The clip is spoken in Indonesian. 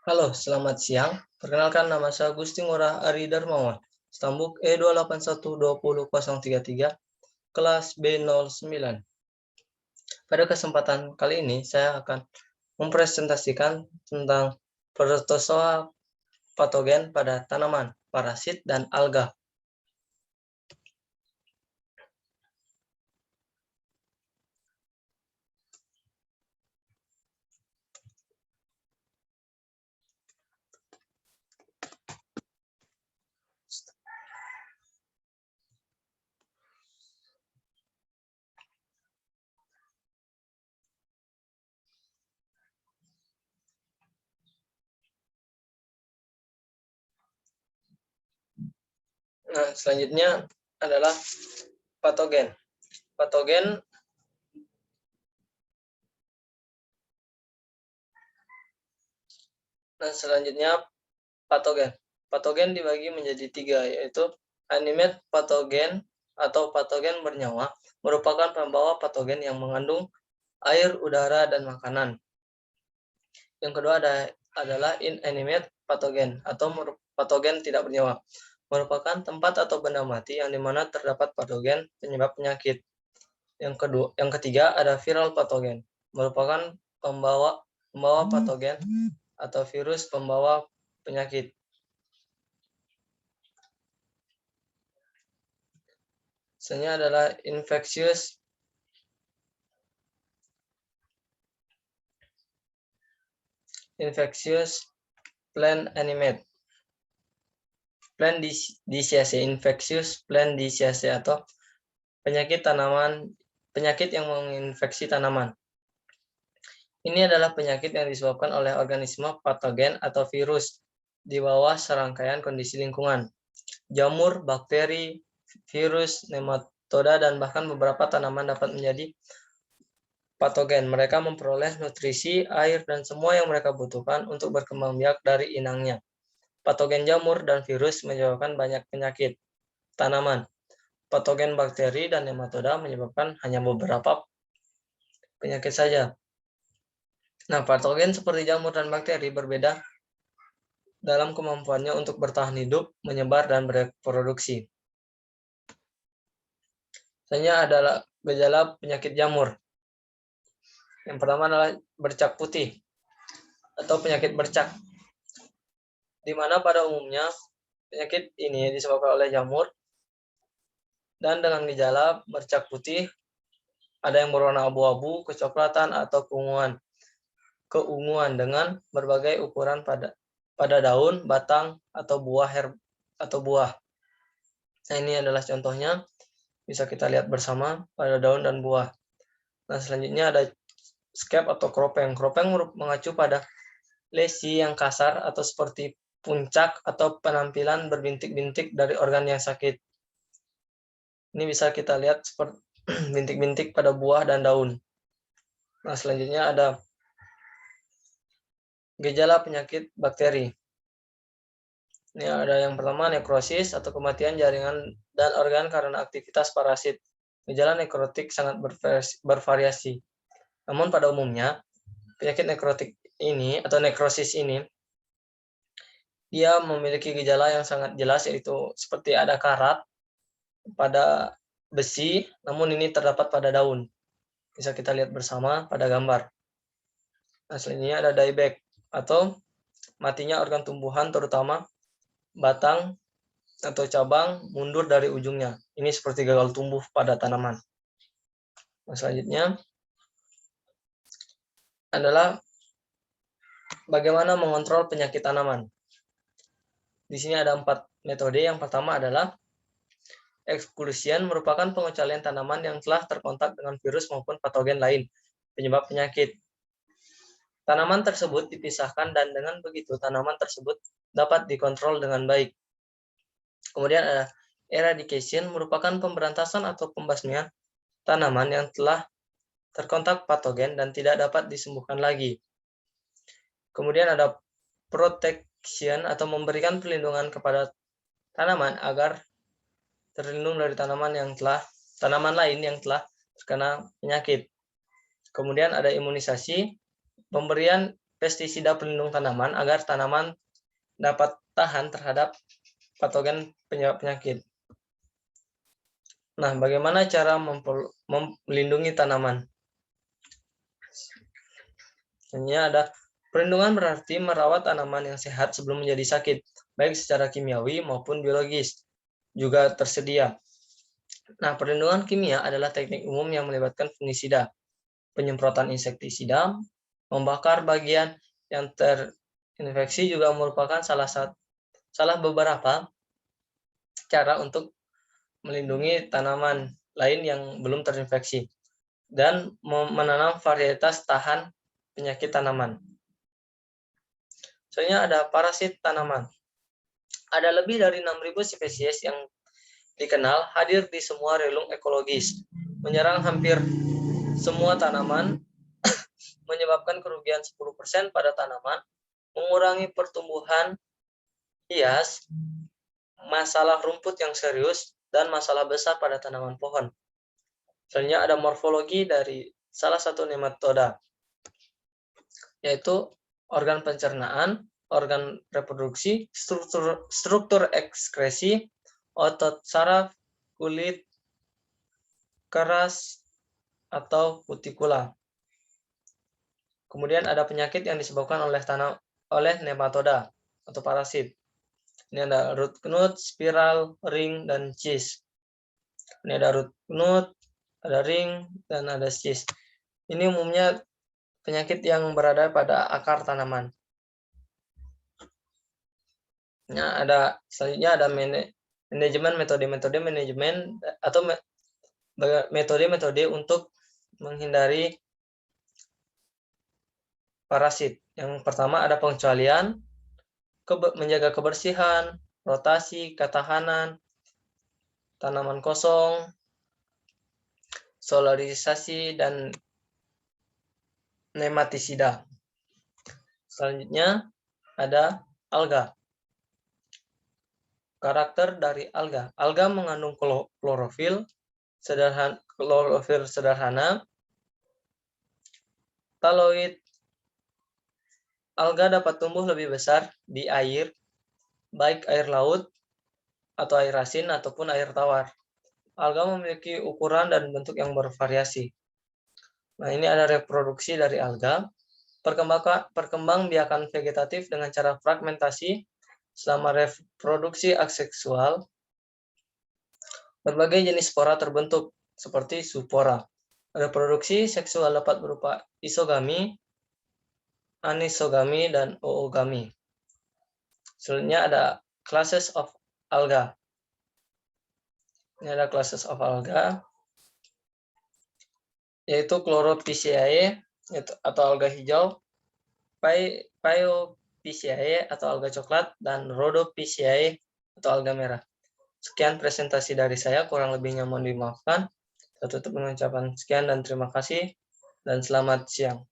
Halo, selamat siang. Perkenalkan nama saya Gusti Ngurah Ari Darmawan, Stambuk E2812033, kelas B09. Pada kesempatan kali ini, saya akan mempresentasikan tentang protozoa patogen pada tanaman, parasit, dan alga. Nah, selanjutnya adalah patogen. Patogen selanjutnya patogen. Patogen dibagi menjadi tiga, yaitu animate patogen atau patogen bernyawa, merupakan pembawa patogen yang mengandung air, udara, dan makanan. Yang kedua adalah inanimate patogen atau patogen tidak bernyawa, merupakan tempat atau benda mati yang dimana terdapat patogen penyebab penyakit. Yang ketiga ada viral patogen, merupakan pembawa patogen atau virus pembawa penyakit. Selanjutnya adalah infectious plant animate. Plant disease, infectious plant disease atau penyakit yang menginfeksi tanaman. Ini adalah penyakit yang disebabkan oleh organisme patogen atau virus di bawah serangkaian kondisi lingkungan. Jamur, bakteri, virus, nematoda, dan bahkan beberapa tanaman dapat menjadi patogen. Mereka memperoleh nutrisi, air, dan semua yang mereka butuhkan untuk berkembang biak dari inangnya. Patogen jamur dan virus menyebabkan banyak penyakit tanaman. Patogen bakteri dan nematoda menyebabkan hanya beberapa penyakit saja. Nah, patogen seperti jamur dan bakteri berbeda dalam kemampuannya untuk bertahan hidup, menyebar, dan bereproduksi. Selanjutnya adalah gejala penyakit jamur. Yang pertama adalah bercak putih atau penyakit bercak, di mana pada umumnya penyakit ini disebabkan oleh jamur dan dengan gejala bercak putih, ada yang berwarna abu-abu, kecoklatan, atau keunguan dengan berbagai ukuran pada daun, batang, atau buah. Nah, ini adalah contohnya, bisa kita lihat bersama pada daun dan buah. Nah, selanjutnya ada scab atau kropeng. Kropeng mengacu pada lesi yang kasar atau seperti puncak atau penampilan berbintik-bintik dari organ yang sakit. Ini bisa kita lihat seperti bintik-bintik pada buah dan daun. Nah, selanjutnya ada gejala penyakit bakteri. Ini ada yang pertama nekrosis atau kematian jaringan dan organ karena aktivitas parasit. Gejala nekrotik sangat bervariasi. Namun pada umumnya penyakit nekrotik ini atau nekrosis ini dia memiliki gejala yang sangat jelas, yaitu seperti ada karat pada besi, namun ini terdapat pada daun. Bisa kita lihat bersama pada gambar. Nah, selanjutnya ada dieback atau matinya organ tumbuhan, terutama batang atau cabang mundur dari ujungnya. Ini seperti gagal tumbuh pada tanaman. Nah, selanjutnya adalah bagaimana mengontrol penyakit tanaman. Di sini ada 4 metode. Yang pertama adalah exclusion, merupakan pengecualian tanaman yang telah terkontak dengan virus maupun patogen lain penyebab penyakit. Tanaman tersebut dipisahkan dan dengan begitu tanaman tersebut dapat dikontrol dengan baik. Kemudian ada eradication, merupakan pemberantasan atau pembasmian tanaman yang telah terkontak patogen dan tidak dapat disembuhkan lagi. Kemudian ada protection atau memberikan perlindungan kepada tanaman agar terlindung dari tanaman lain yang telah terkena penyakit. Kemudian ada imunisasi, pemberian pestisida pelindung tanaman agar tanaman dapat tahan terhadap patogen penyakit. Nah, bagaimana cara melindungi tanaman? Sebenarnya ada perlindungan berarti merawat tanaman yang sehat sebelum menjadi sakit, baik secara kimiawi maupun biologis juga tersedia. Nah, perlindungan kimia adalah teknik umum yang melibatkan fungisida, penyemprotan insektisida, membakar bagian yang terinfeksi juga merupakan salah beberapa cara untuk melindungi tanaman lain yang belum terinfeksi dan menanam varietas tahan penyakit tanaman. Soalnya ada parasit tanaman. Ada lebih dari 6.000 spesies yang dikenal hadir di semua relung ekologis, menyerang hampir semua tanaman, menyebabkan kerugian 10% pada tanaman, mengurangi pertumbuhan hias, masalah rumput yang serius, dan masalah besar pada tanaman pohon. Selanjutnya ada morfologi dari salah satu nematoda, yaitu organ pencernaan, organ reproduksi, struktur ekskresi, otot saraf, kulit, keras, atau kutikula. Kemudian ada penyakit yang disebabkan oleh nematoda atau parasit. Ini ada root knot, spiral, ring, dan cyst. Ini ada root knot, ada ring, dan ada cyst. Ini umumnya penyakit yang berada pada akar tanaman. Selanjutnya ada manajemen metode-metode manajemen atau metode-metode untuk menghindari parasit. Yang pertama ada pengecualian, menjaga kebersihan, rotasi, ketahanan, tanaman kosong, solarisasi, dan nematisida. Selanjutnya ada alga. Karakter dari alga. Alga mengandung klorofil sederhana, taloid. Alga dapat tumbuh lebih besar di air, baik air laut atau air asin ataupun air tawar. Alga memiliki ukuran dan bentuk yang bervariasi. Nah, ini ada reproduksi dari alga. Perkembangbiakan vegetatif dengan cara fragmentasi selama reproduksi aseksual. Berbagai jenis spora terbentuk, seperti zoospora. Reproduksi seksual dapat berupa isogami, anisogami, dan oogami. Selanjutnya ada classes of alga. Ini ada classes of alga, yaitu Chlorophyceae atau alga hijau, Phaeophyceae atau alga coklat, dan Rhodophyceae atau alga merah. Sekian presentasi dari saya, kurang lebihnya mohon dimaafkan. Saya tutup mengucapkan sekian dan terima kasih, dan selamat siang.